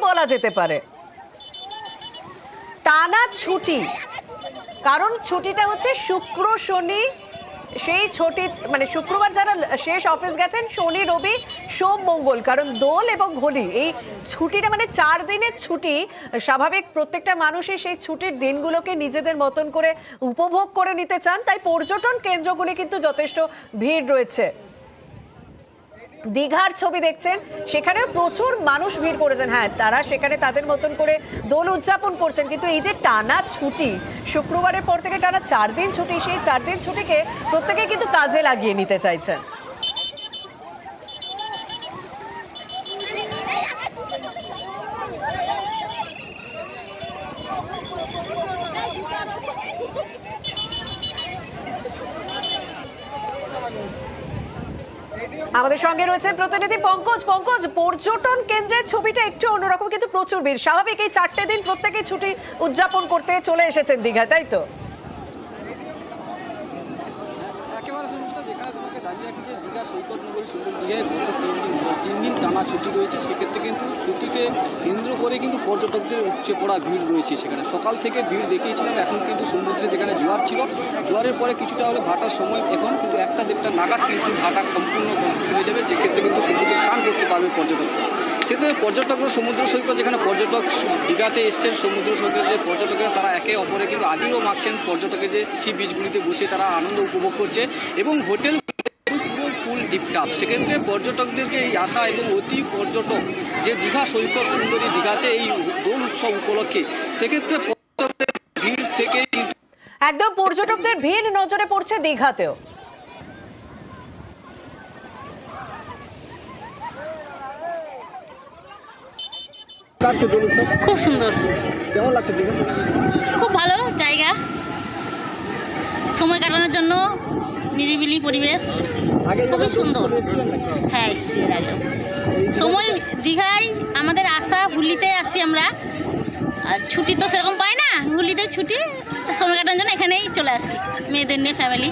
বলা যেতে পারে। টানা ছুটি, কারণ ছুটিটা হচ্ছে শুক্র শনি, সেই ছুটি মানে শুক্রবার যারা শেষ অফিস গেছেন, শনি রবি সোম মঙ্গল, কারণ দোল এবং হোলি এই ছুটিটা মানে 4 দিনের ছুটি। স্বাভাবিক প্রত্যেকটা মানুষই সেই ছুটির দিনগুলোকে নিজেদের মতন করে উপভোগ করে নিতে চান, তাই পর্যটন কেন্দ্রগুলি কিন্তু যথেষ্ট ভিড় রয়েছে। দীঘার ছবি দেখছেন, সেখানেও প্রচুর মানুষ ভিড় করেছেন। হ্যাঁ, তারা সেখানে তাদের মতন করে দোল উদযাপন করছেন, কিন্তু এই যে টানা ছুটি, শুক্রবারের পর থেকে টানা 4 দিন ছুটি, সেই 4 দিন ছুটিকে প্রত্যেকে কিন্তু কাজে লাগিয়ে নিতে চাইছেন। আমাদের সঙ্গে রয়েছেন প্রতিনিধি পঙ্কজ। পঙ্কজ, পর্যটন কেন্দ্রের ছবিটা একটু অন্যরকম, কিন্তু প্রচুর ভিড়। স্বাভাবিক এই 4টে দিন প্রত্যেকেই ছুটি উদযাপন করতে চলে এসেছেন দীঘা, তাই তো? একেবারে সমস্যা যেখানে তোমাকে দাঁড়িয়ে রাখি যে দীঘা সৈকত নগরী সুন্দর দীঘায় গত 3 দিন টানা ছুটি রয়েছে। সেক্ষেত্রে কিন্তু ছুটিকে কেন্দ্র করে কিন্তু পর্যটকদের উপচে পড়া ভিড় রয়েছে। সেখানে সকাল থেকে ভিড় দেখিয়েছিলাম। এখন কিন্তু সমুদ্রে যেখানে জোয়ার ছিল, জোয়ারের পরে কিছুটা হলে ভাটার সময়, এখন কিন্তু 1টা-1.5টা নাগাদ কিন্তু ভাটা সম্পূর্ণ কমপ্লিট হয়ে যাবে, যে ক্ষেত্রে কিন্তু সমুদ্রে স্নান করতে পারবে পর্যটকরা। সেক্ষেত্রে পর্যটকরা সমুদ্র সৈকত, যেখানে পর্যটক দীঘাতে এসছেন সমুদ্র সৈকতে, যে পর্যটকেরা তারা একে অপরে কিন্তু আবিরও মাখছেন। পর্যটকের যে সি বিচগুলিতে বসে তারা আনন্দ উপভোগ করছে এবং হোটেল পুরো ফুল ডিপটাপ। সেক্ষেত্রে পর্যটকদের যে এই আশা এবং অতি পর্যটক যে দীঘা সৈকত সুন্দরী দীঘাতে এই দোল উৎসব উপলক্ষে, সেক্ষেত্রে পর্যটকদের ভিড় থেকে কিন্তু একদম পর্যটকদের ভিড় নজরে পড়ছে দীঘাতেও। খুব সুন্দর, কেমন লাগছে দীঘা? খুব ভালো জায়গা, সময় কাটানোর জন্য নিরিবিলি পরিবেশ, খুবই সুন্দর। হ্যাঁ, এসছি এর আগেও। সময় দীঘায় আমাদের আসা, হুলিতে আসি আমরা, আর ছুটি তো সেরকম পাই না, হুলিতে ছুটি, সময় কাটানোর জন্য এখানেই চলে আসি মেয়েদের নিয়ে, ফ্যামিলি।